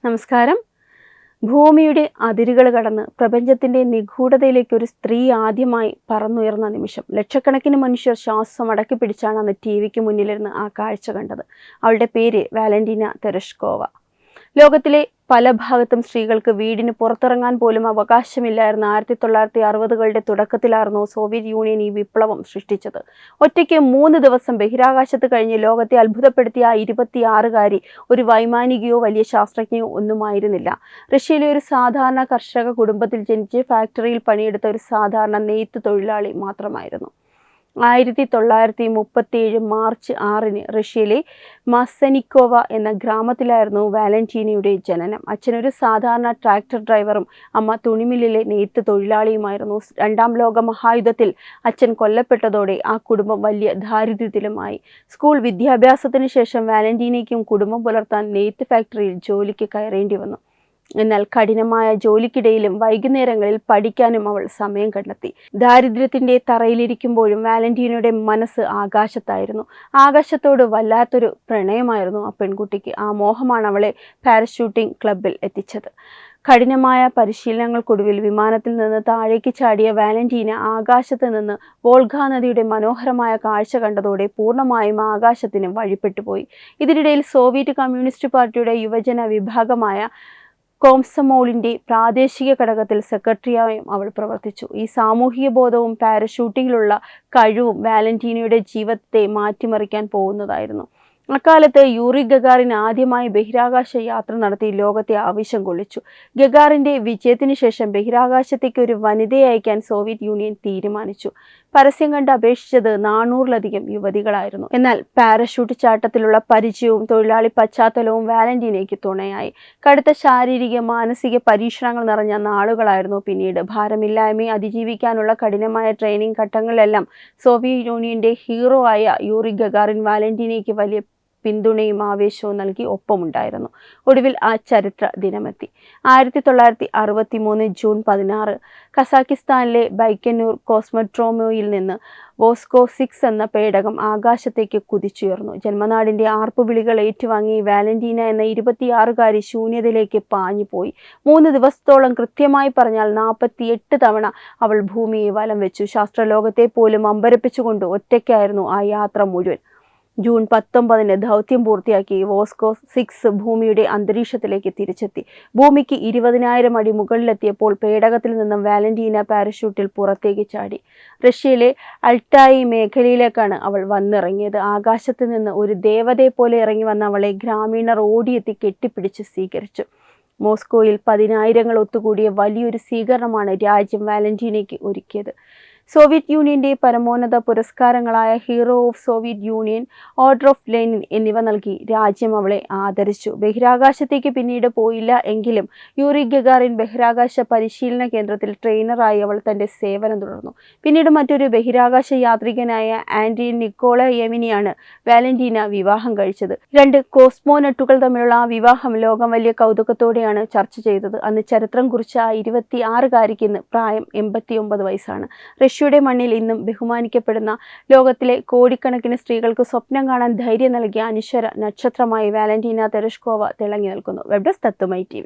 നമസ്കാരം. ഭൂമിയുടെ അതിരുകൾ കടന്ന് പ്രപഞ്ചത്തിന്റെ നിഗൂഢതയിലേക്ക് ഒരു സ്ത്രീ ആദ്യമായി പറന്നുയർന്ന നിമിഷം. ലക്ഷക്കണക്കിന് മനുഷ്യർ ശ്വാസം അടക്കി പിടിച്ചാണ് അന്ന് TV-ക്ക് മുന്നിലിരുന്ന് ആ കാഴ്ച കണ്ടത്. അവളുടെ പേര് വാലന്റീന തെരഷ്കോവ. ലോകത്തിലെ പല ഭാഗത്തും സ്ത്രീകൾക്ക് വീടിന് പുറത്തിറങ്ങാൻ പോലും അവകാശമില്ലായിരുന്ന 1960കളുടെ തുടക്കത്തിലായിരുന്നു സോവിയറ്റ് യൂണിയൻ ഈ വിപ്ലവം സൃഷ്ടിച്ചത്. ഒറ്റയ്ക്ക് 3 ദിവസം ബഹിരാകാശത്ത് കഴിഞ്ഞ് ലോകത്തെ അത്ഭുതപ്പെടുത്തിയ ആ 26കാരി ഒരു വൈമാനികയോ വലിയ ശാസ്ത്രജ്ഞയോ ഒന്നുമായിരുന്നില്ല. റഷ്യയിലെ ഒരു സാധാരണ കർഷക കുടുംബത്തിൽ ജനിച്ച് ഫാക്ടറിയിൽ പണിയെടുത്ത ഒരു സാധാരണ നെയ്ത്ത് തൊഴിലാളി മാത്രമായിരുന്നു. 1937 മാർച്ച് 6-ന് റഷ്യയിലെ മസനിക്കോവ എന്ന ഗ്രാമത്തിലായിരുന്നു വാലന്റീനയുടെ ജനനം. അച്ഛനൊരു സാധാരണ ട്രാക്ടർ ഡ്രൈവറും അമ്മ തുണിമില്ലിലെ നെയ്ത്ത് തൊഴിലാളിയുമായിരുന്നു. രണ്ടാം ലോക മഹായുദ്ധത്തിൽ അച്ഛൻ കൊല്ലപ്പെട്ടതോടെ ആ കുടുംബം വലിയ ദാരിദ്ര്യത്തിലുമായി. സ്കൂൾ വിദ്യാഭ്യാസത്തിന് ശേഷം വാലന്റീനയ്ക്കും കുടുംബം പുലർത്താൻ നെയ്ത്ത് ഫാക്ടറിയിൽ ജോലിക്ക് കയറേണ്ടി വന്നു. എന്നാൽ കഠിനമായ ജോലിക്കിടയിലും വൈകുന്നേരങ്ങളിൽ പഠിക്കാനും അവൾ സമയം കണ്ടെത്തി. ദാരിദ്ര്യത്തിന്റെ തറയിലിരിക്കുമ്പോഴും വാലന്റീനയുടെ മനസ്സ് ആകാശത്തായിരുന്നു. ആകാശത്തോട് വല്ലാത്തൊരു പ്രണയമായിരുന്നു ആ പെൺകുട്ടിക്ക്. ആ മോഹമാണ് അവളെ പാരഷൂട്ടിംഗ് ക്ലബിൽ എത്തിച്ചത്. കഠിനമായ പരിശീലനങ്ങൾക്കൊടുവിൽ വിമാനത്തിൽ നിന്ന് താഴേക്ക് ചാടിയ വാലന്റീന ആകാശത്ത് നിന്ന് വോൾഗ നദിയുടെ മനോഹരമായ കാഴ്ച കണ്ടതോടെ പൂർണ്ണമായും ആകാശത്തിന് വഴിപ്പെട്ടുപോയി. ഇതിനിടയിൽ സോവിയറ്റ് കമ്മ്യൂണിസ്റ്റ് പാർട്ടിയുടെ യുവജന വിഭാഗമായ കോംസമോളിന്റെ പ്രാദേശിക ഘടകത്തിൽ സെക്രട്ടറിയായും അവൾ പ്രവർത്തിച്ചു. ഈ സാമൂഹിക ബോധവും പാരഷൂട്ടിങ്ങിലുള്ള കഴിവും വാലന്റീനയുടെ ജീവിതത്തെ മാറ്റിമറിക്കാൻ പോകുന്നതായിരുന്നു. അക്കാലത്ത് യൂറി ഗഗാറിൻ ആദ്യമായി ബഹിരാകാശ യാത്ര നടത്തി ലോകത്തെ ആവേശം കൊള്ളിച്ചു. ഗഗാറിന്റെ വിജയത്തിന് ശേഷം ബഹിരാകാശത്തേക്ക് ഒരു വനിതയെ അയക്കാൻ സോവിയറ്റ് യൂണിയൻ തീരുമാനിച്ചു. പരസ്യം കണ്ട് അപേക്ഷിച്ചത് 400-ലധികം യുവതികളായിരുന്നു. എന്നാൽ പാരഷൂട്ട് ചാട്ടത്തിലുള്ള പരിചയവും തൊഴിലാളി പശ്ചാത്തലവും വാലന്റീനയ്ക്ക് തുണയായി. കടുത്ത ശാരീരിക മാനസിക പരീക്ഷണങ്ങൾ നിറഞ്ഞ നാളുകളായിരുന്നു പിന്നീട്. ഭാരമില്ലായ്മയെ അതിജീവിക്കാനുള്ള കഠിനമായ ട്രെയിനിങ് ഘട്ടങ്ങളിലെല്ലാം സോവിയറ്റ് യൂണിയന്റെ ഹീറോ ആയ യൂറി ഗഗാറിൻ വാലന്റീനയ്ക്ക് വലിയ പിന്തുണയും ആവേശവും നൽകി ഒപ്പമുണ്ടായിരുന്നു. ഒടുവിൽ ആ ചരിത്ര ദിനമെത്തി. 1963 ജൂൺ 16 കസാക്കിസ്ഥാനിലെ ബൈക്കന്നൂർ കോസ്മോഡ്രോമിൽ നിന്ന് വോസ്കോ 6 എന്ന പേടകം ആകാശത്തേക്ക് കുതിച്ചുയർന്നു. ജന്മനാടിന്റെ ആർപ്പുവിളികൾ ഏറ്റുവാങ്ങി വാലന്റീന എന്ന 26കാരി ശൂന്യതയിലേക്ക് പാഞ്ഞുപോയി. 3 ദിവസത്തോളം, കൃത്യമായി പറഞ്ഞാൽ 48 തവണ അവൾ ഭൂമിയെ വലം വെച്ചു. ശാസ്ത്രലോകത്തെ പോലും അമ്പരപ്പിച്ചുകൊണ്ട് ഒറ്റയ്ക്കായിരുന്നു ആ യാത്ര മുഴുവൻ. ജൂൺ 19-ന് ദൗത്യം പൂർത്തിയാക്കി വോസ്കോ 6 ഭൂമിയുടെ അന്തരീക്ഷത്തിലേക്ക് തിരിച്ചെത്തി. ഭൂമിക്ക് 20,000 അടി മുകളിലെത്തിയപ്പോൾ പേടകത്തിൽ നിന്നും വാലന്റീന പാരഷൂട്ടിൽ പുറത്തേക്ക് ചാടി. റഷ്യയിലെ അൾട്ടായി മേഖലയിലേക്കാണ് അവൾ വന്നിറങ്ങിയത്. ആകാശത്ത് നിന്ന് ഒരു ദേവതയെ പോലെ ഇറങ്ങി വന്ന അവളെ ഗ്രാമീണർ ഓടിയെത്തി കെട്ടിപ്പിടിച്ച് സ്വീകരിച്ചു. മോസ്കോയിൽ 10,000 ഒത്തുകൂടിയ വലിയൊരു സ്വീകരണമാണ് രാജ്യം വാലന്റീനയ്ക്ക് ഒരുക്കിയത്. സോവിയറ്റ് യൂണിയന്റെ പരമോന്നത പുരസ്കാരങ്ങളായ hero of Soviet Union, order of Lenin എന്നിവ നൽകി രാജ്യം അവളെ ആദരിച്ചു. ബഹിരാകാശത്തേക്ക് പിന്നീട് പോയില്ല എങ്കിലും യൂറി ഗഗാറിൻ ബഹിരാകാശ പരിശീലന കേന്ദ്രത്തിൽ ട്രെയിനറായി അവൾ തന്റെ സേവനം തുടർന്നു. പിന്നീട് മറ്റൊരു ബഹിരാകാശ യാത്രികനായ ആൻഡ്രി നിക്കോളയെവിനെയാണ് വാലന്റീന വിവാഹം കഴിച്ചത്. 2 കോസ്മോനട്ടുകൾ തമ്മിലുള്ള ആ വിവാഹം ലോകം വലിയ കൗതുകത്തോടെയാണ് ചർച്ച ചെയ്തത്. അന്ന് ചരിത്രം കുറിച്ച ആ 26കാരിക്ക് ഇന്ന് പ്രായം 89 വയസ്സാണ്. റഷ്യയുടെ മണ്ണിൽ ഇന്നും ബഹുമാനിക്കപ്പെടുന്ന, ലോകത്തിലെ കോടിക്കണക്കിന് സ്ത്രീകൾക്ക് സ്വപ്നം കാണാൻ ധൈര്യം നൽകിയ അനശ്വര നക്ഷത്രമായി വാലന്റീന തെരഷ്കോവ തിളങ്ങി നിൽക്കുന്നു. വെബ് ഡെസ്ക് തത്വമൈ TV.